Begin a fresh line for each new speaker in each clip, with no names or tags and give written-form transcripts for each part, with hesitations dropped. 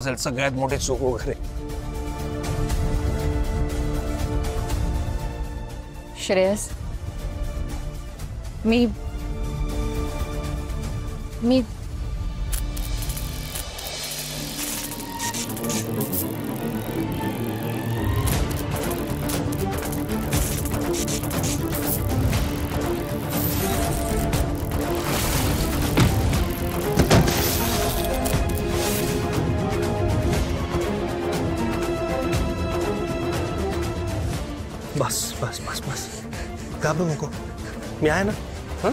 असेल सगळ्यात मोठी चूक वगैरे.
श्रेयस, मी
बस बस बस बस, घाबरू नको, मी आहे ना. हाँ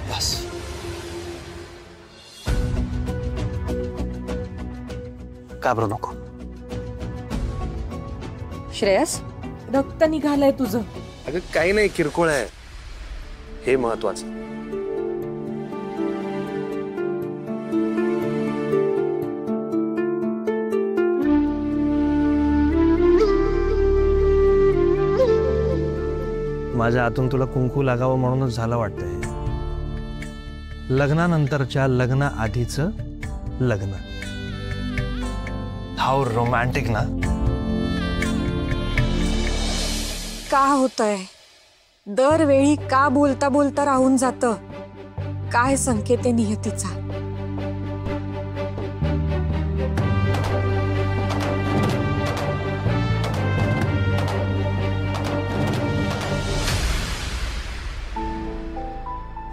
बस. घाबरू नको.
श्रेयस,
रक्त निघालंय तुझं.
अगं काही नाही, किरकोळ आहे, हे महत्वाचं. माझ्या हातून तुला कुंकू लागावं म्हणूनच झालं वाटतंय. लग्नानंतरच्या लग्ना आधीचं लग्न. हाऊ रोमॅन्टिक ना.
का होतंय दरवेळी? का बोलता बोलता राहून जातं? काय संकेत आहे नियतीचा?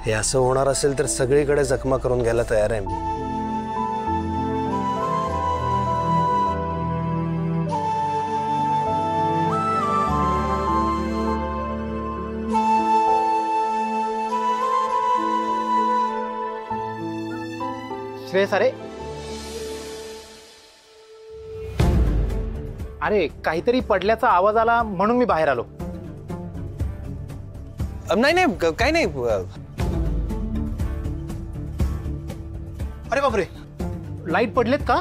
हे असं होणार असेल तर सगळीकडे जखमा करून घ्यायला तयार आहे मी.
श्रेयस, अरे काहीतरी पडल्याचा आवाज आला म्हणून मी बाहेर आलो.
नाही नाही, काही नाही.
अरे बापरे, लाईट पडलेत का?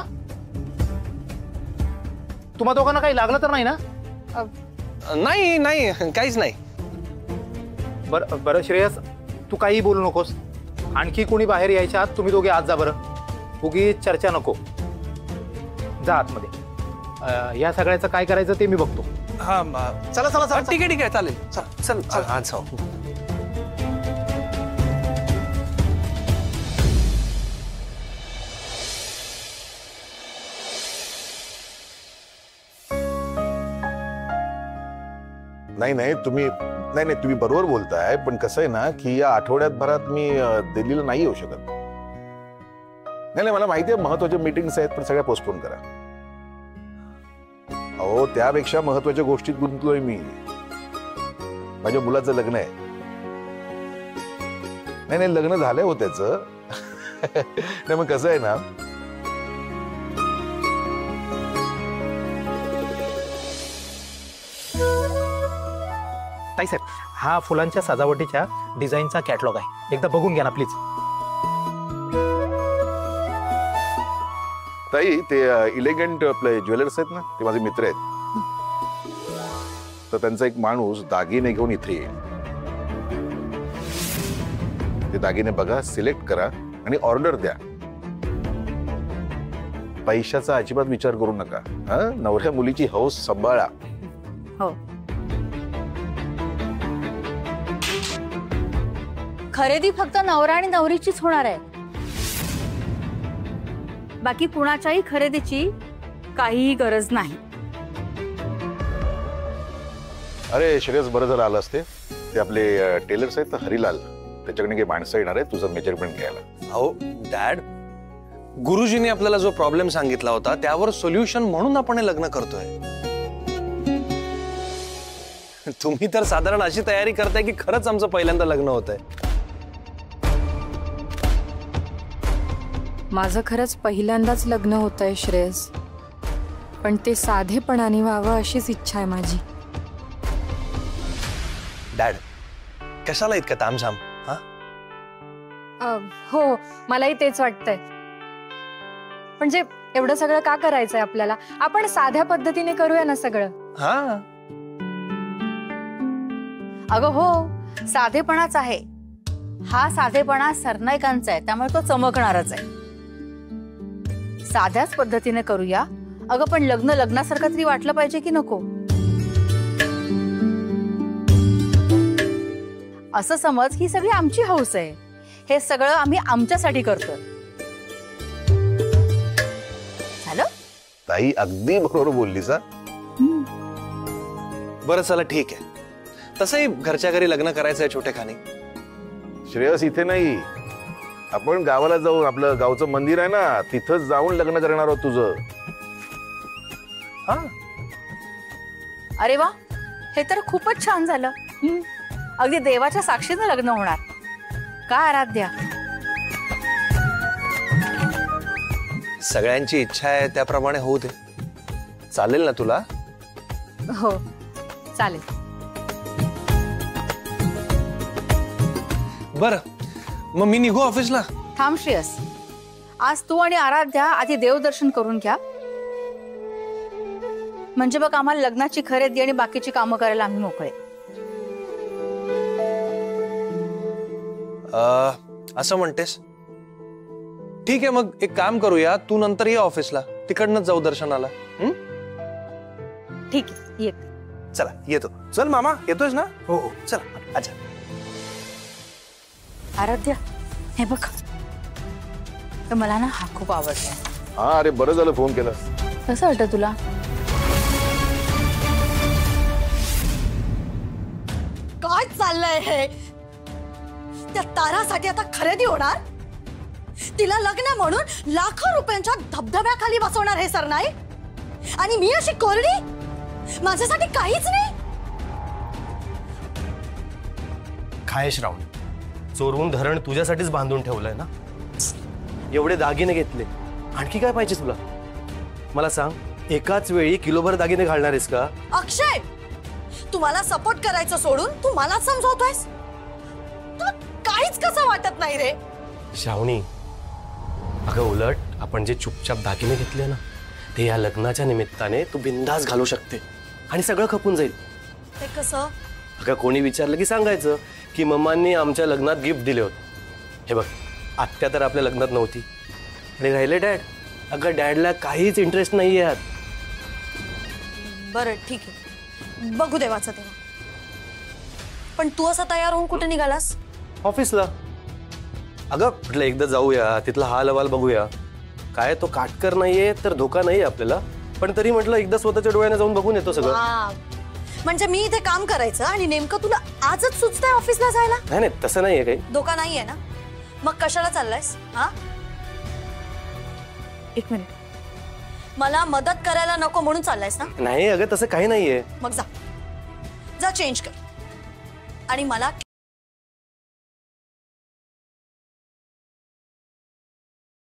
तुम्हा दोघांना काही लागलं तर नाही ना?
नाही नाही, काहीच नाही.
बरं श्रेयस, तू काही बोलू नकोस. आणखी कोणी बाहेर यायच्या आत तुम्ही दोघे आत जा. बरं, उगी चर्चा नको. जा आतमध्ये. या सगळ्याचं काय करायचं ते मी बघतो.
हा चला चला चला. ठीक आहे ठीक आहे, चालेल. चल चल आज जाऊ.
नाही नाही, तुम्ही बरोबर बोलताय. पण कसं आहे ना की या आठवड्याभरात मी दिल्लीला नाही येऊ शकत. नाही, मला माहिती आहे महत्वाच्या मीटिंग्स आहेत, पण सगळ्या पोस्टपोन करा. अहो, त्यापेक्षा महत्वाच्या गोष्टीत गुंतलोय मी. माझ्या मुलाचं लग्न आहे. नाही, लग्न झालंय हो त्याचं. नाही, मग कसं आहे ना,
ताई साहेब, हा फुलांच्या सजावटीच्या डिझाईनचा कॅटलॉग आहे. एकदा बघून घ्या ना प्लीज.
ताई, ते इलेगंट आपले ज्वेलर्स आहेत ना, ते माझे मित्र आहेत. तर त्यांचा एक माणूस दागिने घेऊन इथे येईल. ते दागिने बघा, सिलेक्ट करा आणि ऑर्डर द्या. पैशाचा अजिबात विचार करू नका. नवऱ्या मुलीची हौस सांभाळा.
हो. खरेदी फक्त नवरा आणि नवरीचीच होणार आहे. बाकी कुणाच्याही खरेदीची काहीही गरज नाही.
अरे श्रेयस, बरं जर आलं असते. ते आपले टेलर्स आहेत ना, हरिलाल, त्याच्याकडे काही माणसं येणार आहे तुझं मेजरमेंट घ्यायला.
अहो डॅड, गुरुजींनी आपल्याला जो प्रॉब्लेम सांगितला होता त्यावर सोल्युशन म्हणून आपण हे लग्न करतोय. तुम्ही तर साधारण अशी तयारी करताय की खरंच आमचं पहिल्यांदा लग्न होतंय.
माझं खरंच पहिल्यांदाच लग्न होतंय श्रेयस, पण ते साधेपणाने व्हावं अशीच इच्छा आहे माझी.
डॅड, कशाला इतकं तामझाम?
हो, मलाही तेच वाटतंय. म्हणजे एवढं सगळं का करायचंय आपल्याला? आपण साध्या पद्धतीने करूया ना सगळं.
हा,
अगं हो, साधेपणाच आहे हा. साधेपणा सरनाईकांचा आहे, त्यामुळे तो चमकणारच आहे. साध्याच पद्धतीने करूया. अगं पण लग्न लग्नासारखं तरी वाटलं पाहिजे की नको? असं समज ही सगळी आमची हौस आहे. हे सगळं आम्ही आमच्यासाठी करतोय. झालं?
ताई अगदी बरोबर बोललीस हा.
बरं चला ठीक आहे. तसंही घरच्या घरी लग्न करायचं आहे छोटे खाणी.
श्रेयस इथे नाही, आपण गावाला जाऊन, आपलं गावचं मंदिर आहे ना तिथंच जाऊन लग्न करणार आहोत तुझं.
हा
अरे वा, हे तर खूपच छान झालं. अगदी देवाच्या साक्षीनं लग्न होणार. काय आराध्या?
सगळ्यांची इच्छा आहे त्याप्रमाणे होऊ दे. चालेल ना तुला?
हो चालेल.
बरं मग मी निघू ऑफिसला.
थांब श्रेयस, आज तू आणि आराध्या आधी देवदर्शन करून घ्या. म्हणजे बघ आम्हाला लग्नाची खरेदी आणि बाकीची कामं करायला आम्ही मोकळे.
असं म्हणतेस? ठीक आहे, मग एक काम करूया, तू नंतर ये ऑफिसला, तिकडनंच जाऊ दर्शनाला.
ठीक आहे, येते.
चला येतो. चल मामा, येतोयस ना? हो हो चला. अच्छा
आराध्या, हे बघ, तर मला ना हा खूप आवडलाय.
हा अरे बरं झालं फोन केलास.
कसं वाटतं तुला?
काय चाललंय हे? त्या तारासाठी आता खरेदी होणार? तिला लग्न म्हणून लाखो रुपयांच्या धबधब्याखाली बसवणार हे सरनाई? आणि मी अशी कोरडी? माझ्यासाठी काहीच नाही?
काय श्रावणी, चोरून धरण तुझ्यासाठीच बांधून ठेवलंय ना? एवढे दागिने घेतले, आणखी काय पाहिजे तुला? मला सांग, एकाच वेळी किलोभर दागिने घालणार आहेस का?
अक्षय, तुम्हाला सपोर्ट करायचं सोडून तू मलाच समजवतोयस? तुला काहीच कसं वाटत नाही रे?
श्रावणी, अगं उलट आपण जे चुपचाप दागिने घेतले ना, ते या लग्नाच्या निमित्ताने तू बिंदास घालू शकते आणि सगळं खपून जाईल.
ते कसं?
अगं कोणी विचारलं की सांगायचं की मम्मांनी आमच्या लग्नात गिफ्ट दिले होते. हे बघ, आत्या तर आपल्या लग्नात नव्हती आणि राहिले डॅड. अगं डॅडला काहीच इंटरेस्ट नाही यात.
बरं ठीक आहे, बघू देवाचं तेव्हा. पण तू असा तयार होऊन कुठे निघालास?
ऑफिसला. अगं म्हटलं एकदा जाऊया, तिथला हाल अहवाल बघूया. काय तो काटकर नाहीये तर धोका नाहीये आपल्याला, पण तरी म्हटलं एकदा स्वतःच्या डोळ्याने जाऊन बघून येतो सगळं.
वा, म्हणजे मी इथे काम करायचं आणि नेमकं तुला आजच सुचतंय ऑफिसला जायला?
नाही नाही, तसं नाहीये काही.
धोका नाहीये ना? मग कशाला चाललायस? हा,
एक मिनिट.
मला मदत करायला नको म्हणून चाललायस ना?
नाही अगं, तसं काही नाहीये.
मग जा, जा चेंज कर आणि मला